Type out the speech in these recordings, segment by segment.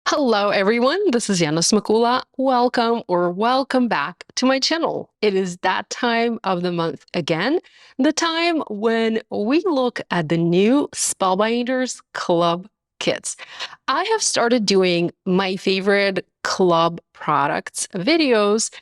Hello everyone, this is Yana Smakula. Welcome back to my channel. It is that time of the month again, the time when we look at the new Spellbinders Club kits. I have started doing my favorite club products videos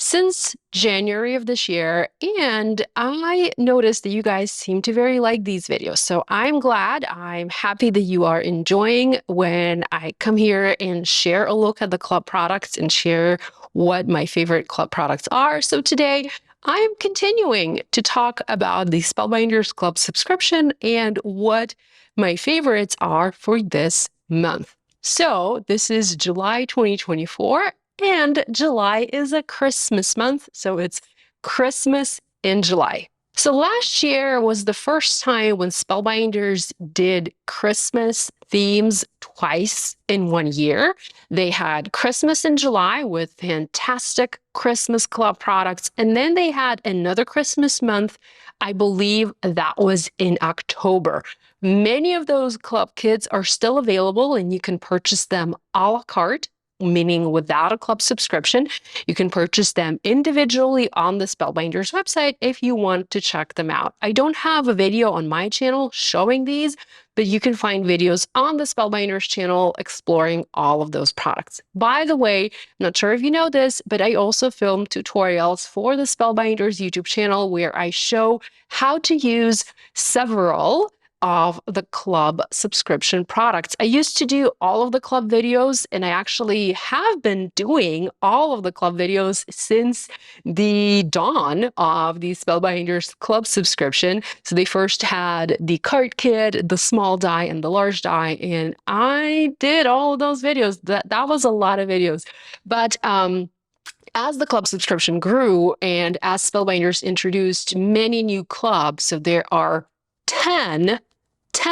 since January of this year, and I noticed that you guys seem to very like these videos. So I'm glad, I'm happy that you are enjoying when I come here and share a look at the club products and share what my favorite club products are. So today I am continuing to talk about the Spellbinders Club subscription and what my favorites are for this month. So this is July 2024. And July is a Christmas month, so it's Christmas in July. So last year was the first time when Spellbinders did Christmas themes twice in one year. They had Christmas in July with fantastic Christmas club products, and then they had another Christmas month. I believe that was in October. Many of those club kits are still available, and you can purchase them a la carte, meaning without a club subscription. You can purchase them individually on the Spellbinders website if you want to check them out. I don't have a video on my channel showing these, but you can find videos on the Spellbinders channel exploring all of those products. By the way, I'm not sure if you know this, but I also film tutorials for the Spellbinders YouTube channel where I show how to use several of the club subscription products. I used to do all of the club videos, and I actually have been doing all of the club videos since the dawn of the Spellbinders club subscription. So they first had the card kit, the small die, and the large die, and I did all of those videos. That was a lot of videos. But as the club subscription grew and as Spellbinders introduced many new clubs, so there are 10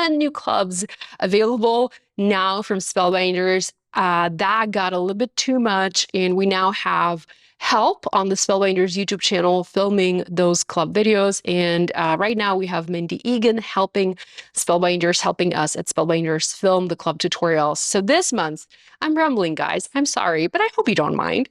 new clubs available now from Spellbinders. That got a little bit too much, and we now have help on the Spellbinders YouTube channel filming those club videos. And right now we have Mindy Egan helping Spellbinders, helping us at Spellbinders film the club tutorials. So this month, I'm rambling, guys. I'm sorry, but I hope you don't mind.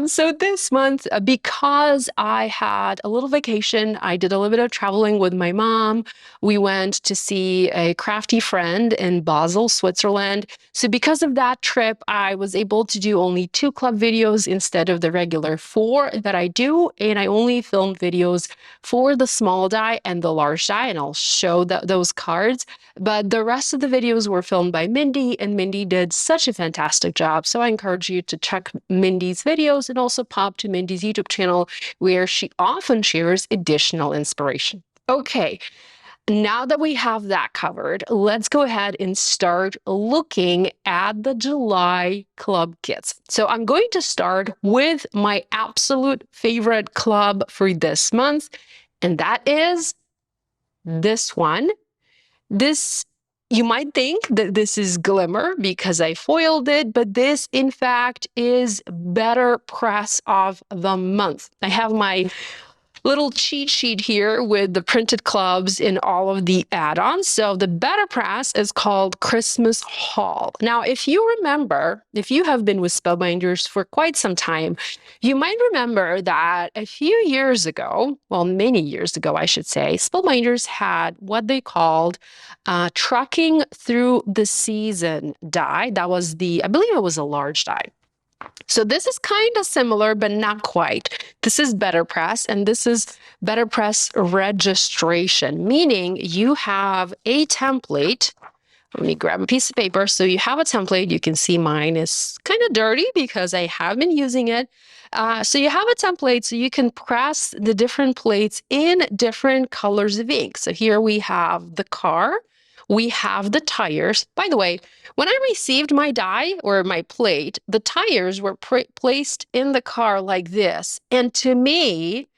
So this month, because I had a little vacation, I did a little bit of traveling with my mom. We went to see a crafty friend in Basel, Switzerland. So because of that trip, I was able to do only 2 club videos instead of the regular 4 that I do. And I only filmed videos for the small die and the large die, and I'll show those cards. But the rest of the videos were filmed by Mindy, and Mindy did such a fantastic job. So I encourage you to check Mindy's videos and also pop to Mindy's YouTube channel, where she often shares additional inspiration. Okay. Now that we have that covered, let's go ahead and start looking at the July club kits. So I'm going to start with my absolute favorite club for this month, and that is this one. You might think that this is Glimmer because I foiled it, but this, in fact, is BetterPress of the month. I have my little cheat sheet here with the printed clubs in all of the add-ons. So the BetterPress is called Christmas Haul. Now, if you remember, if you have been with Spellbinders for quite some time, you might remember that a few years ago, well, many years ago, I should say, Spellbinders had what they called Trucking Through the Season die. That was I believe it was a large die. So this is kind of similar, but not quite. This is BetterPress, and this is BetterPress registration, meaning you have a template. Let me grab a piece of paper. So you have a template. You can see mine is kind of dirty because I have been using it. So you have a template, so you can press the different plates in different colors of ink. So here we have the car. We have the tires. By the way, when I received my die or my plate, the tires were placed in the car like this. And to me,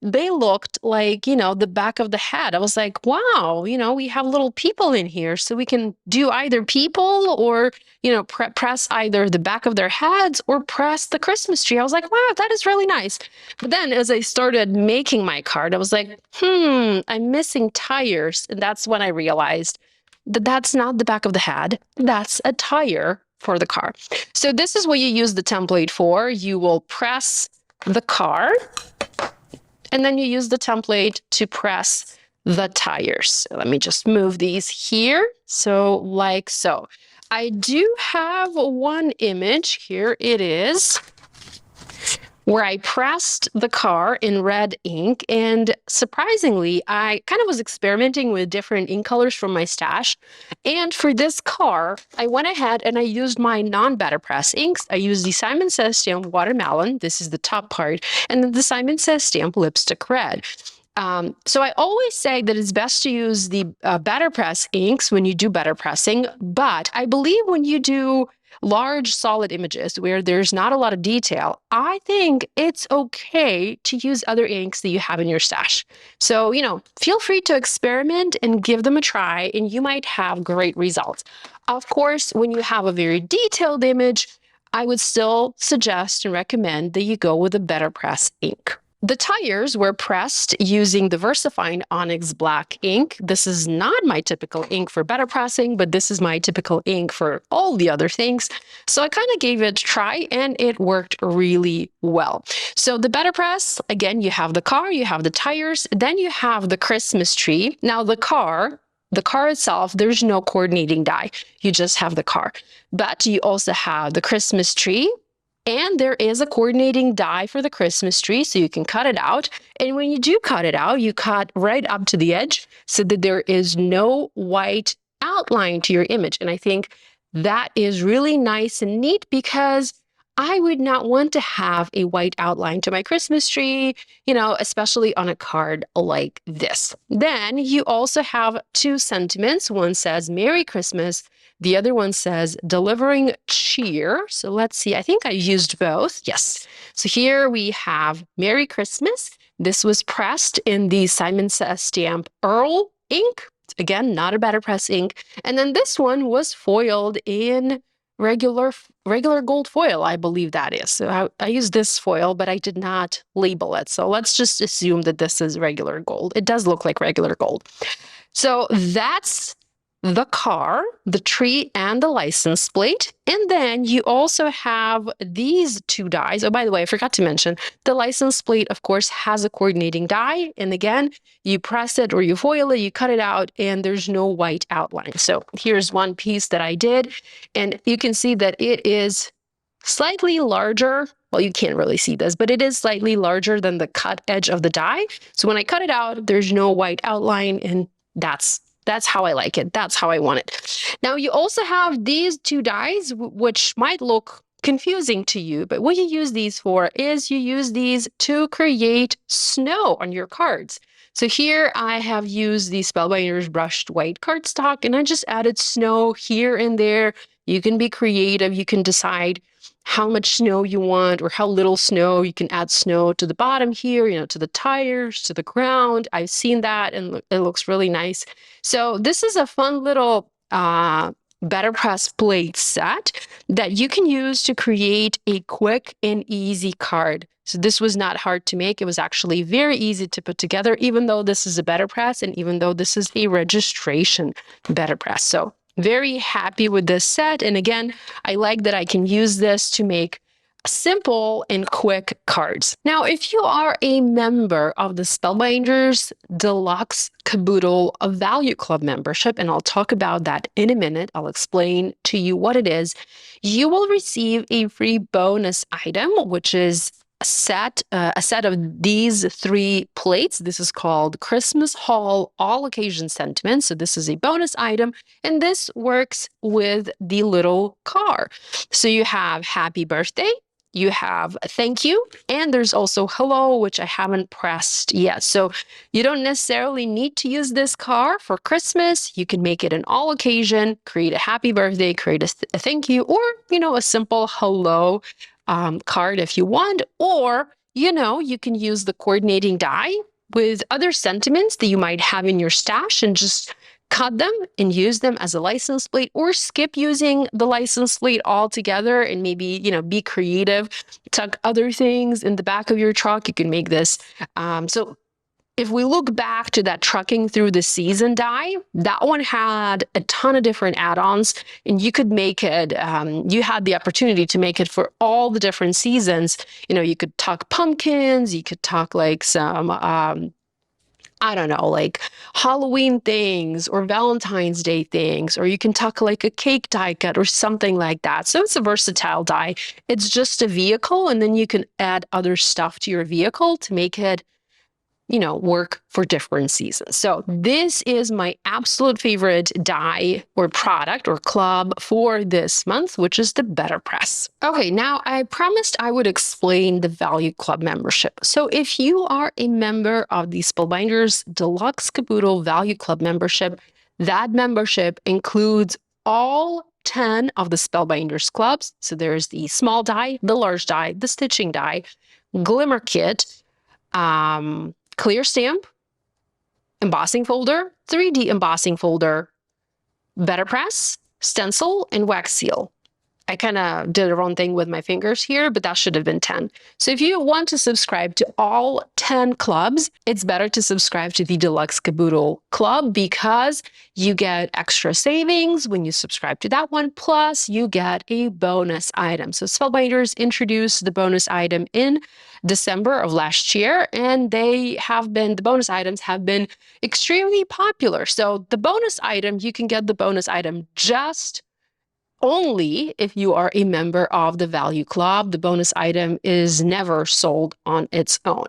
they looked like, the back of the head. I was like, wow, we have little people in here. So we can do either people or, press either the back of their heads or press the Christmas tree. I was like, wow, that is really nice. But then as I started making my card, I was like, I'm missing tires. And that's when I realized that that's not the back of the head. That's a tire for the car. So this is what you use the template for. You will press the car, and then you use the template to press the tires. So let me just move these here. So like so. I do have one image. Here it is, where I pressed the car in red ink. And surprisingly, I kind of was experimenting with different ink colors from my stash. And for this car, I went ahead and I used my non-BetterPress inks. I used the Simon Says Stamp Watermelon. This is the top part. And then the Simon Says Stamp Lipstick Red. So I always say that it's best to use the BetterPress inks when you do better pressing. But I believe when you do large solid images where there's not a lot of detail, I think it's okay to use other inks that you have in your stash. So, feel free to experiment and give them a try, and you might have great results. Of course, when you have a very detailed image, I would still suggest and recommend that you go with a BetterPress ink. The tires were pressed using the VersaFine Onyx Black ink. This is not my typical ink for better pressing, but this is my typical ink for all the other things. So I kind of gave it a try, and it worked really well. So the better press, again, you have the car, you have the tires, then you have the Christmas tree. Now the car itself, there's no coordinating die. You just have the car. But you also have the Christmas tree, and there is a coordinating die for the Christmas tree, so you can cut it out. And when you do cut it out, you cut right up to the edge so that there is no white outline to your image. And I think that is really nice and neat, because I would not want to have a white outline to my Christmas tree, especially on a card like this. Then you also have two sentiments. One says Merry Christmas. The other one says delivering cheer. So let's see. I think I used both. Yes. So here we have Merry Christmas. This was pressed in the Simon Says Stamp Earl ink. Again, not a BetterPress ink. And then this one was foiled in regular gold foil, I believe that is. So I used this foil, but I did not label it. So let's just assume that this is regular gold. It does look like regular gold. So that's the car, the tree, and the license plate. And then you also have these two dies. Oh, by the way, I forgot to mention, the license plate, of course, has a coordinating die. And again, you press it or you foil it, you cut it out, and there's no white outline. So here's one piece that I did. And you can see that it is slightly larger. Well, you can't really see this, but it is slightly larger than the cut edge of the die. So when I cut it out, there's no white outline, and that's how I like it. That's how I want it. Now, you also have these two dies, which might look confusing to you, but what you use these for is you use these to create snow on your cards. So here I have used the Spellbinders brushed white cardstock, and I just added snow here and there. You can be creative. You can decide how much snow you want or how little snow. You can add snow to the bottom here, to the tires, to the ground. I've seen that, and it looks really nice. So this is a fun little BetterPress plate set that you can use to create a quick and easy card. So this was not hard to make. It was actually very easy to put together, even though this is a BetterPress and even though this is a registration BetterPress. So very happy with this set. And again, I like that I can use this to make simple and quick cards. Now, if you are a member of the Spellbinders Deluxe Caboodle Value Club membership, and I'll talk about that in a minute, I'll explain to you what it is, you will receive a free bonus item, which is a set of these 3 plates. This is called Christmas Haul All Occasion Sentiments. So this is a bonus item, and this works with the little car. So you have Happy Birthday, you have Thank You, and there's also Hello, which I haven't pressed yet. So you don't necessarily need to use this car for Christmas. You can make it an all occasion, create a Happy Birthday, create a Thank You, or, a simple Hello card if you want, or, you can use the coordinating die with other sentiments that you might have in your stash and just cut them and use them as a license plate, or skip using the license plate altogether and maybe, be creative, tuck other things in the back of your truck. You can make this. So if we look back to that trucking through the season die, that one had a ton of different add-ons, and you could make it, you had the opportunity to make it for all the different seasons. You could tuck pumpkins, you could tuck like some, I don't know, like Halloween things or Valentine's Day things, or you can tuck like a cake die cut or something like that. So it's a versatile die. It's just a vehicle, and then you can add other stuff to your vehicle to make it work for different seasons. So this is my absolute favorite die or product or club for this month, which is the BetterPress. Okay, now I promised I would explain the Value Club membership. So if you are a member of the Spellbinders Deluxe Caboodle Value Club membership, that membership includes all 10 of the Spellbinders clubs. So there's the small die, the large die, the stitching die, Glimmer kit, clear stamp, embossing folder, 3D embossing folder, BetterPress, stencil, and wax seal. I kind of did the wrong thing with my fingers here, but that should have been 10. So if you want to subscribe to all 10 clubs, it's better to subscribe to the Deluxe Caboodle Club because you get extra savings when you subscribe to that one, plus you get a bonus item. So Spellbinders introduced the bonus item in December of last year, and the bonus items have been extremely popular. So the bonus item, you can get the bonus item just only if you are a member of the Value Club. The bonus item is never sold on its own.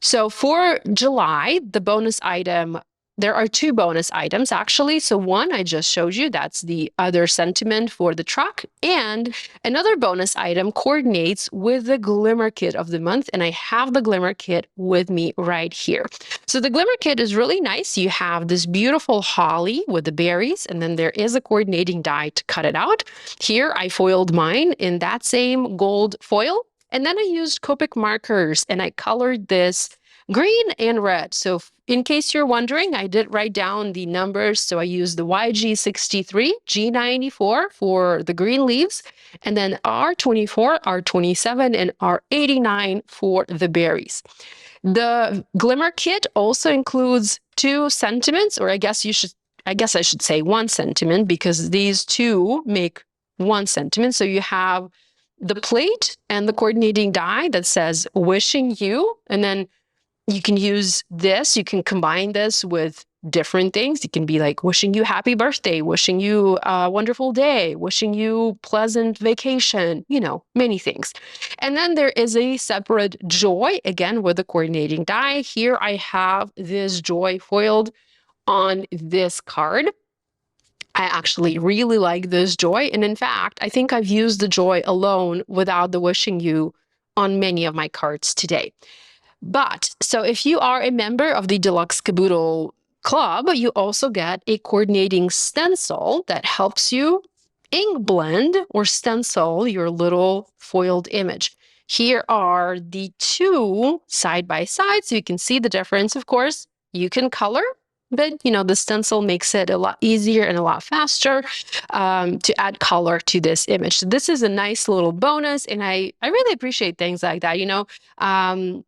So for July, the bonus item, there are 2 bonus items actually. So one I just showed you, that's the other sentiment for the truck. And another bonus item coordinates with the Glimmer kit of the month. And I have the Glimmer kit with me right here. So the Glimmer kit is really nice. You have this beautiful holly with the berries, and then there is a coordinating die to cut it out. Here I foiled mine in that same gold foil. And then I used Copic markers and I colored this green and red. So in case you're wondering, I did write down the numbers. So I used the YG63, G94 for the green leaves, and then R24, R27, and R89 for the berries. The Glimmer kit also includes 2 sentiments, or I guess I should say 1 sentiment, because these 2 make 1 sentiment. So you have the plate and the coordinating die that says wishing you, and then you can use this, you can combine this with different things. It can be like wishing you happy birthday, wishing you a wonderful day, wishing you pleasant vacation, many things. And then there is a separate joy, again, with the coordinating die. Here I have this joy foiled on this card. I actually really like this joy. And in fact, I think I've used the joy alone without the wishing you on many of my cards today. But so if you are a member of the Deluxe Caboodle Club, you also get a coordinating stencil that helps you ink blend or stencil your little foiled image. Here are the 2 side by side, so you can see the difference. Of course, you can color, but the stencil makes it a lot easier and a lot faster to add color to this image. So this is a nice little bonus, and I really appreciate things like that.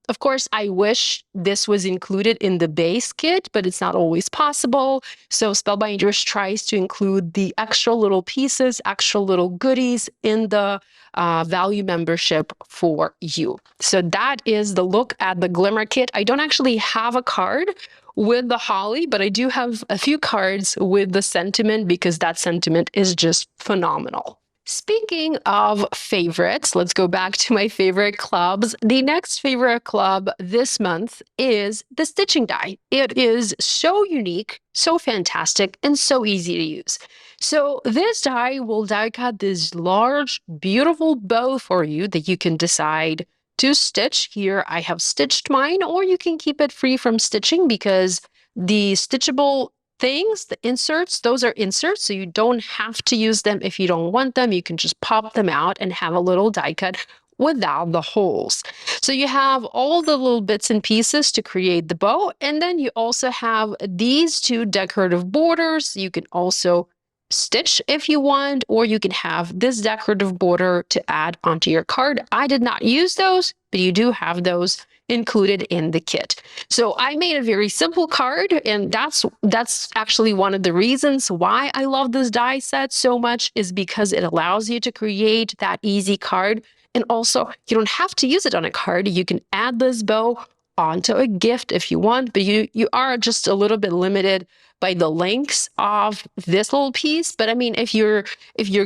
Of course, I wish this was included in the base kit, but it's not always possible. So Spellbinders tries to include the extra little pieces, extra little goodies in the value membership for you. So that is the look at the Glimmer kit. I don't actually have a card with the holly, but I do have a few cards with the sentiment because that sentiment is just phenomenal. Speaking of favorites, let's go back to my favorite clubs. The next favorite club this month is the stitching die. It is so unique, so fantastic, and so easy to use. So this die will die cut this large, beautiful bow for you that you can decide to stitch. Here I have stitched mine, or you can keep it free from stitching because the stitchable things, the inserts, those are inserts, so you don't have to use them if you don't want them. You can just pop them out and have a little die cut without the holes. So you have all the little bits and pieces to create the bow, and then you also have these 2 decorative borders. You can also stitch if you want, or you can have this decorative border to add onto your card. I did not use those, but you do have those included in the kit. So I made a very simple card, and that's actually one of the reasons why I love this die set so much, is because it allows you to create that easy card. And also, you don't have to use it on a card. You can add this bow onto a gift if you want, but you are just a little bit limited by the lengths of this little piece. But I mean, if your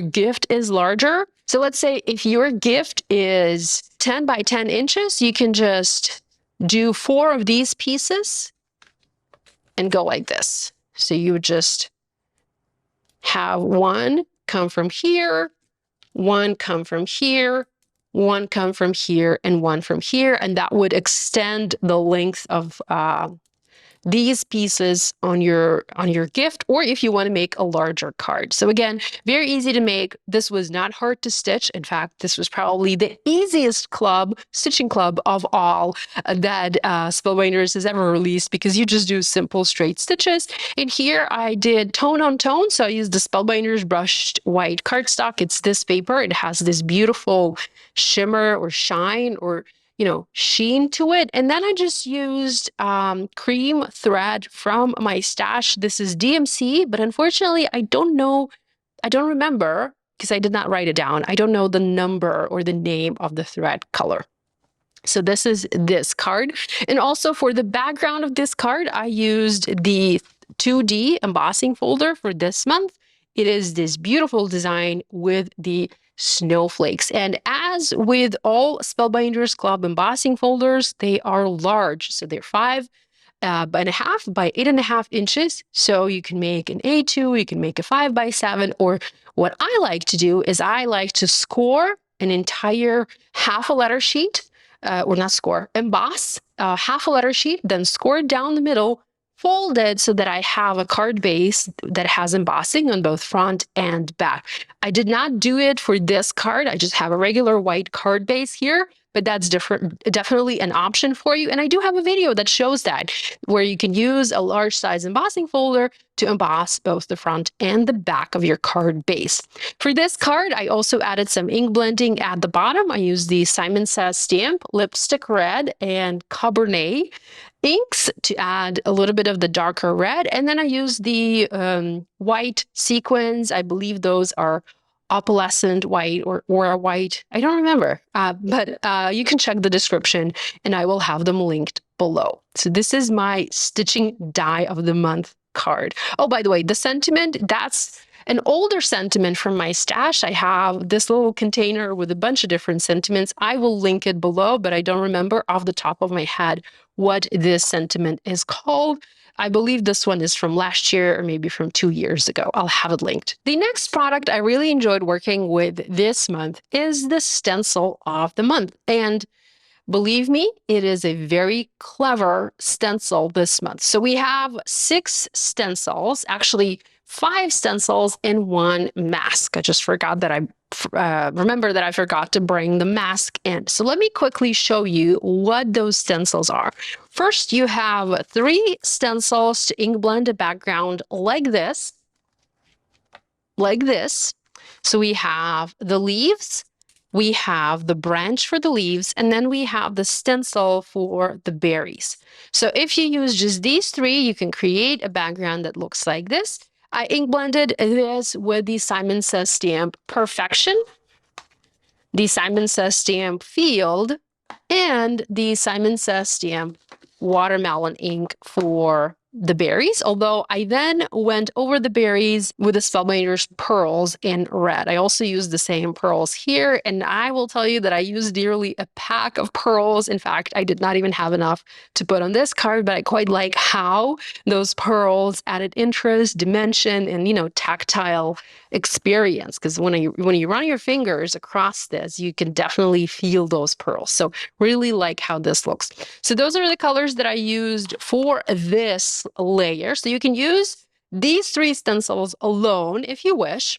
gift is larger, so let's say if your gift is 10 by 10 inches, you can just do 4 of these pieces and go like this. So you would just have one come from here, one come from here, one come from here, and one from here, and that would extend the length of these pieces on your gift, or if you want to make a larger card. So again, very easy to make. This was not hard to stitch. In fact, this was probably the easiest stitching club of all that Spellbinders has ever released, because you just do simple straight stitches. And here I did tone on tone. So I used the Spellbinders brushed white cardstock. It's this paper. It has this beautiful shimmer or shine or sheen to it. And then I just used cream thread from my stash. This is DMC, but unfortunately, I don't remember, because I did not write it down. I don't know the number or the name of the thread color. So this is this card. And also for the background of this card, I used the 2D embossing folder for this month. It is this beautiful design with the snowflakes. And as with all Spellbinders Club embossing folders, they are large. So they're 5.5 by 8.5 inches. So you can make an A2, you can make a 5 by 7, or what I like to do is I like to score an entire half a letter sheet, or not score, emboss half a letter sheet, then score it down the middle, folded so that I have a card base that has embossing on both front and back. I did not do it for this card. I just have a regular white card base here, but that's definitely an option for you. And I do have a video that shows that, where you can use a large size embossing folder to emboss both the front and the back of your card base. For this card, I also added some ink blending at the bottom. I used the Simon Says stamp, lipstick red, and Cabernet inks to add a little bit of the darker red. And then I used the white sequins. I believe those are opalescent white or a white. I don't remember, but you can check the description and I will have them linked below. So this is my stitching die of the month card. Oh, by the way, the sentiment, that's an older sentiment from my stash. I have this little container with a bunch of different sentiments. I will link it below, but I don't remember off the top of my head what this sentiment is called. I believe this one is from last year or maybe from 2 years ago. I'll have it linked. The next product I really enjoyed working with this month is the stencil of the month. And believe me, it is a very clever stencil this month. So we have 6 stencils, actually 5 stencils and 1 mask. I just forgot that remember that I forgot to bring the mask in. So let me quickly show you what those stencils are. First, you have 3 stencils to ink blend a background like this. So we have the leaves, we have the branch for the leaves, and then we have the stencil for the berries. So if you use just these 3, you can create a background that looks like this. I ink blended this with the Simon Says stamp Perfection, the Simon Says stamp Field, and the Simon Says stamp Watermelon ink for the berries, although I then went over the berries with the Spellbinders pearls in red. I also used the same pearls here, and I will tell you that I used nearly a pack of pearls. In fact, I did not even have enough to put on this card, but I quite like how those pearls added interest, dimension, and tactile experience, because when you run your fingers across this, you can definitely feel those pearls. So really like how this looks. So those are the colors that I used for this layer. So you can use these 3 stencils alone if you wish.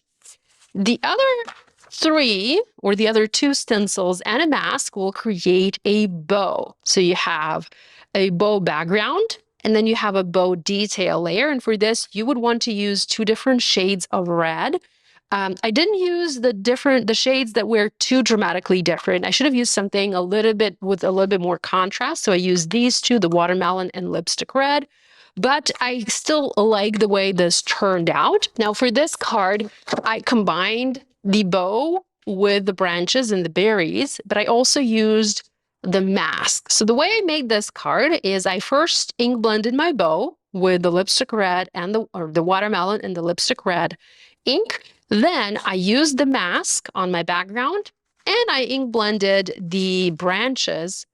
The other 3 or the other 2 stencils and a mask will create a bow. So you have a bow background and then you have a bow detail layer. And for this, you would want to use 2 different shades of red. I didn't use the shades that were too dramatically different. I should have used something a little bit with a little bit more contrast. So I used these two, the watermelon and lipstick red. But I still like the way this turned out. Now for this card, I combined the bow with the branches and the berries, but I also used the mask. So the way I made this card is I first ink blended my bow with the lipstick red and the watermelon and the lipstick red ink. Then I used the mask on my background and I ink blended the branches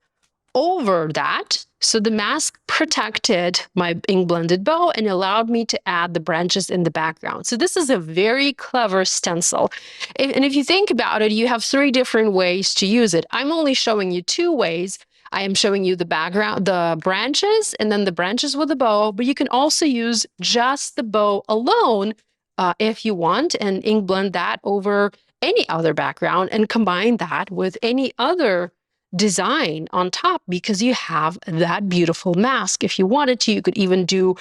over that. So the mask protected my ink blended bow and allowed me to add the branches in the background. So this is a very clever stencil. And if you think about it, you have 3 different ways to use it. I'm only showing you 2 ways. I am showing you the background, the branches, and then the branches with the bow, but you can also use just the bow alone if you want, and ink blend that over any other background and combine that with any other design on top, because you have that beautiful mask. If you wanted to, you could even do,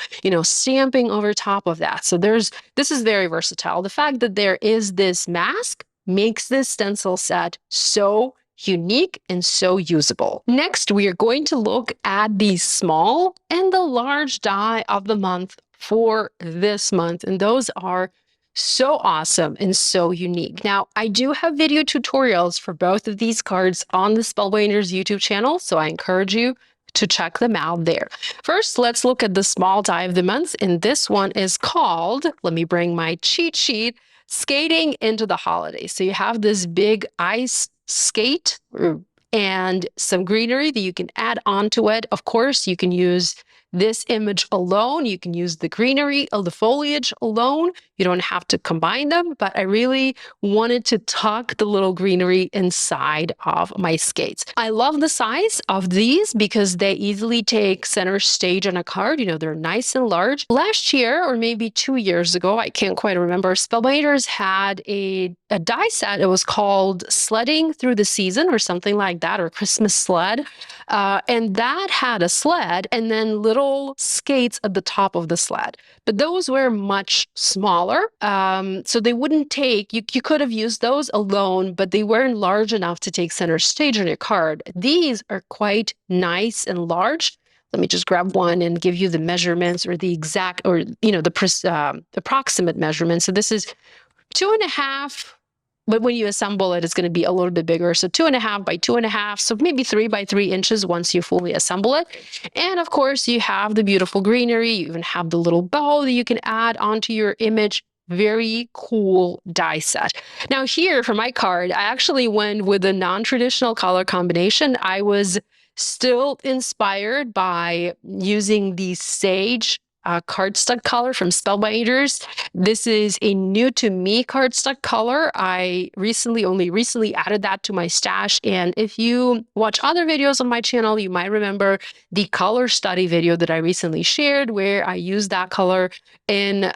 stamping over top of that. So this is very versatile. The fact that there is this mask makes this stencil set so unique and so usable. Next, we are going to look at the small and the large die of the month for this month, and those are so awesome and so unique. Now, I do have video tutorials for both of these cards on the Spellbinders YouTube channel, so I encourage you to check them out there. First, let's look at the small die of the month, and this one is called, let me bring my cheat sheet, Skating into the Holidays. So you have this big ice skate and some greenery that you can add onto it. Of course, you can use this image alone. You can use the greenery or the foliage alone. You don't have to combine them, but I really wanted to tuck the little greenery inside of my skates. I love the size of these because they easily take center stage on a card. They're nice and large. Last year, or maybe 2 years ago, I can't quite remember, Spellbinders had a die set. It was called Sledding Through the Season or something like that, or Christmas Sled. And that had a sled and then little skates at the top of the sled. But those were much smaller. So they wouldn't take, you could have used those alone, but they weren't large enough to take center stage on your card. These are quite nice and large. Let me just grab one and give you the measurements, or the exact, or the approximate measurements. So this is 2.5. But when you assemble it, it's going to be a little bit bigger. So 2.5 by 2.5, so maybe 3 by 3 inches once you fully assemble it. And of course, you have the beautiful greenery. You even have the little bow that you can add onto your image. Very cool die set. Now here for my card, I actually went with a non-traditional color combination. I was still inspired by using the sage cardstock color from Spellbinders. This is a new to me cardstock color. I only recently added that to my stash. And if you watch other videos on my channel, you might remember the color study video that I recently shared, where I used that color in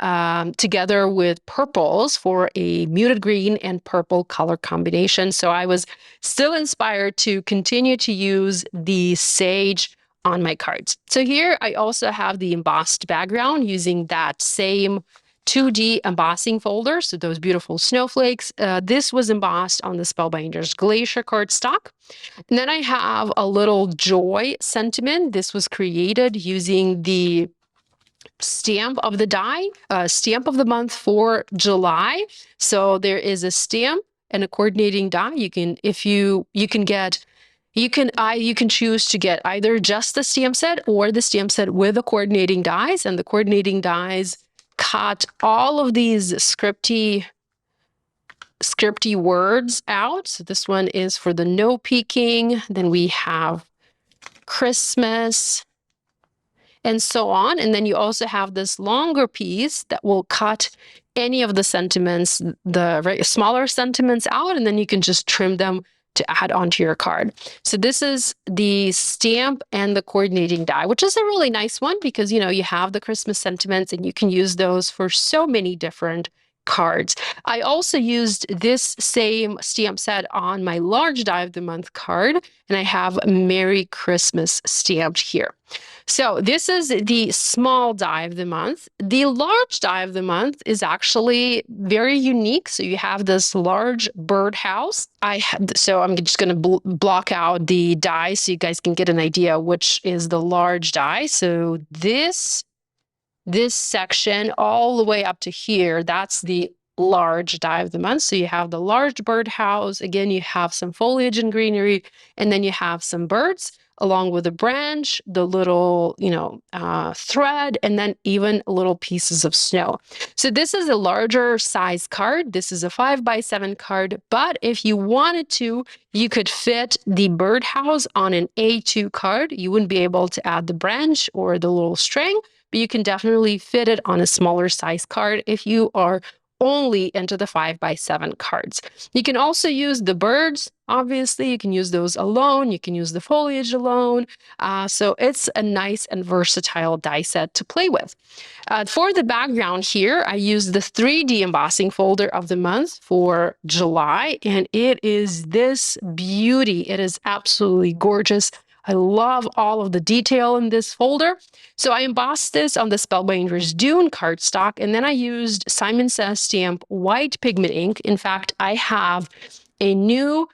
together with purples for a muted green and purple color combination. So I was still inspired to continue to use the sage on my cards. So here I also have the embossed background using that same 2D embossing folder. So those beautiful snowflakes. This was embossed on the Spellbinders Glacier cardstock. And then I have a little joy sentiment. This was created using the stamp of the die, stamp of the month for July. So there is a stamp and a coordinating die. You can choose to get either just the stamp set or the stamp set with the coordinating dies, and the coordinating dies cut all of these scripty words out. So this one is for the no peeking. Then we have Christmas and so on. And then you also have this longer piece that will cut any of the sentiments, the smaller sentiments out, and then you can just trim them to add onto your card. So this is the stamp and the coordinating die, which is a really nice one because, you have the Christmas sentiments and you can use those for so many different cards. I also used this same stamp set on my large die of the month card, and I have Merry Christmas stamped here. So this is the small die of the month. The large die of the month is actually very unique. So you have this large birdhouse. So I'm just going to block out the die so you guys can get an idea which is the large die. So this section all the way up to here, that's the large die of the month. So you have the large birdhouse. Again, you have some foliage and greenery, and then you have some birds along with the branch, the little, thread, and then even little pieces of snow. So this is a larger size card. This is a 5x7 card, but if you wanted to, you could fit the birdhouse on an A2 card. You wouldn't be able to add the branch or the little string, but you can definitely fit it on a smaller size card if you are only into the 5x7 cards. You can also use the birds. Obviously, you can use those alone. You can use the foliage alone. So it's a nice and versatile die set to play with. For the background here, I used the 3D embossing folder of the month for July, and it is this beauty. It is absolutely gorgeous. I love all of the detail in this folder. So I embossed this on the Spellbinders Dune cardstock, and then I used Simon Says Stamp white pigment ink. In fact, I have a new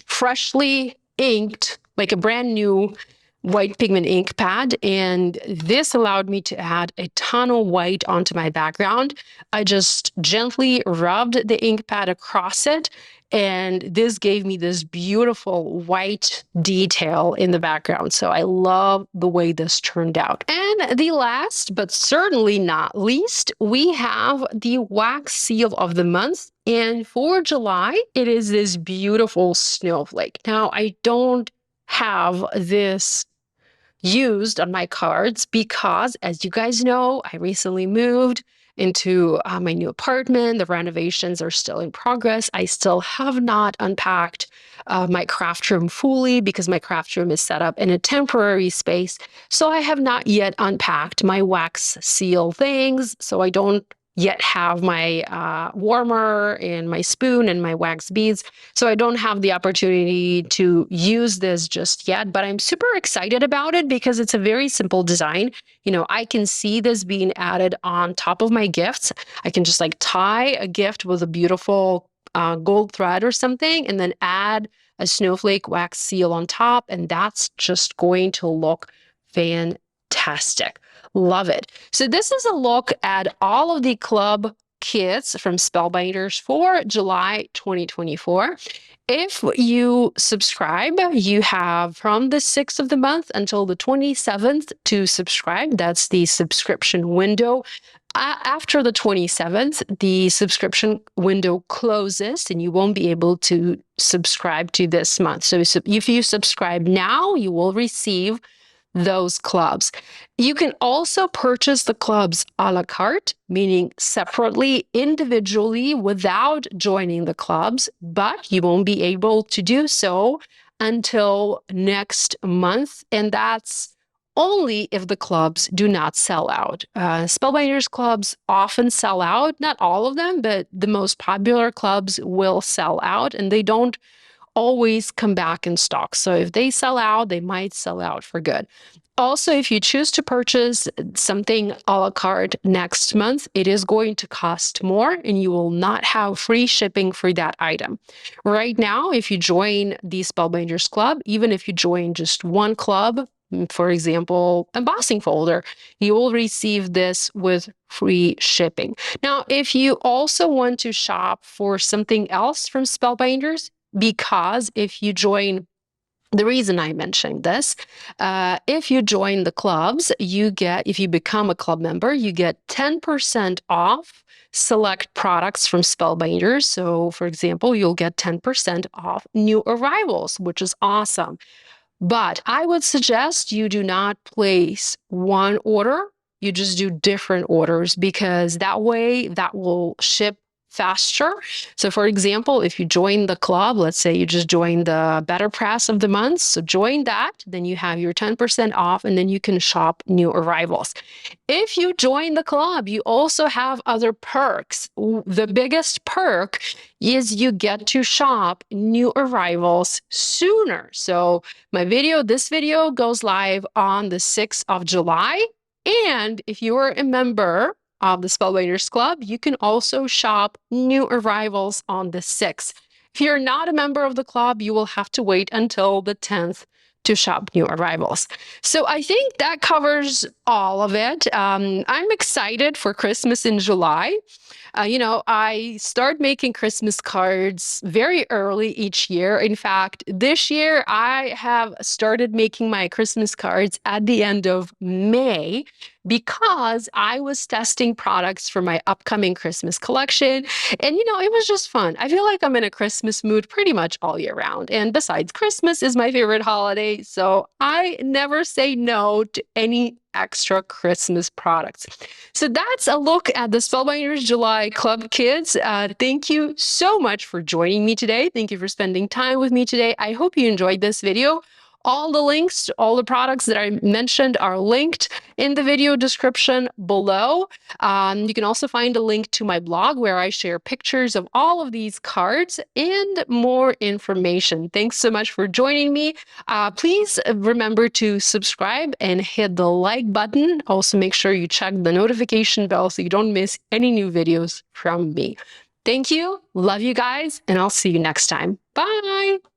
freshly inked, like a brand new white pigment ink pad, and this allowed me to add a ton of white onto my background. I just gently rubbed the ink pad across it, and this gave me this beautiful white detail in the background. So I love the way this turned out. And the last, but certainly not least, we have the wax seal of the month. And for July, it is this beautiful snowflake. Now, I don't have this used on my cards because, as you guys know, I recently moved into my new apartment. The renovations are still in progress. I still have not unpacked my craft room fully because my craft room is set up in a temporary space. So I have not yet unpacked my wax seal things. So I don't yet have my warmer and my spoon and my wax beads. So I don't have the opportunity to use this just yet, but I'm super excited about it because it's a very simple design. I can see this being added on top of my gifts. I can just like tie a gift with a beautiful gold thread or something, and then add a snowflake wax seal on top, and that's just going to look fantastic. Love it. So this is a look at all of the club kits from Spellbinders for July 2024. If you subscribe, you have from the 6th of the month until the 27th to subscribe. That's the subscription window. After the 27th, the subscription window closes and you won't be able to subscribe to this month. So if you subscribe now, you will receive those clubs. You can also purchase the clubs a la carte, meaning separately, individually, without joining the clubs, but you won't be able to do so until next month, and that's only if the clubs do not sell out. Spellbinders clubs often sell out, not all of them, but the most popular clubs will sell out, and they don't always come back in stock. So if they sell out, they might sell out for good. Also, if you choose to purchase something a la carte next month, it is going to cost more and you will not have free shipping for that item. Right now, if you join the Spellbinders Club, even if you join just one club, for example, embossing folder, you will receive this with free shipping. Now, if you also want to shop for something else from Spellbinders, because if you join, the reason I mentioned this, if you join the clubs, if you become a club member, you get 10% off select products from Spellbinders. So for example, you'll get 10% off new arrivals, which is awesome. But I would suggest you do not place one order. You just do different orders because that way that will ship faster. So for example, if you join the club, let's say you just joined the BetterPress of the month, so join that, then you have your 10% off, and then you can shop new arrivals. If you join the club, you also have other perks. The biggest perk is you get to shop new arrivals sooner. So this video goes live on the 6th of July. And if you're a member of the Spellbinders Club, you can also shop new arrivals on the 6th. If you're not a member of the club, you will have to wait until the 10th to shop new arrivals. So I think that covers all of it. I'm excited for Christmas in July. I start making Christmas cards very early each year. In fact, this year I have started making my Christmas cards at the end of May because I was testing products for my upcoming Christmas collection. And, it was just fun. I feel like I'm in a Christmas mood pretty much all year round. And besides, Christmas is my favorite holiday, so I never say no to any extra Christmas products. So that's a look at the Spellbinders July Club Kids. Thank you so much for joining me today. Thank you for spending time with me today. I hope you enjoyed this video. All the links to all the products that I mentioned are linked in the video description below. You can also find a link to my blog where I share pictures of all of these cards and more information. Thanks so much for joining me. Please remember to subscribe and hit the like button. Also, make sure you check the notification bell so you don't miss any new videos from me. Thank you. Love you guys, and I'll see you next time. Bye.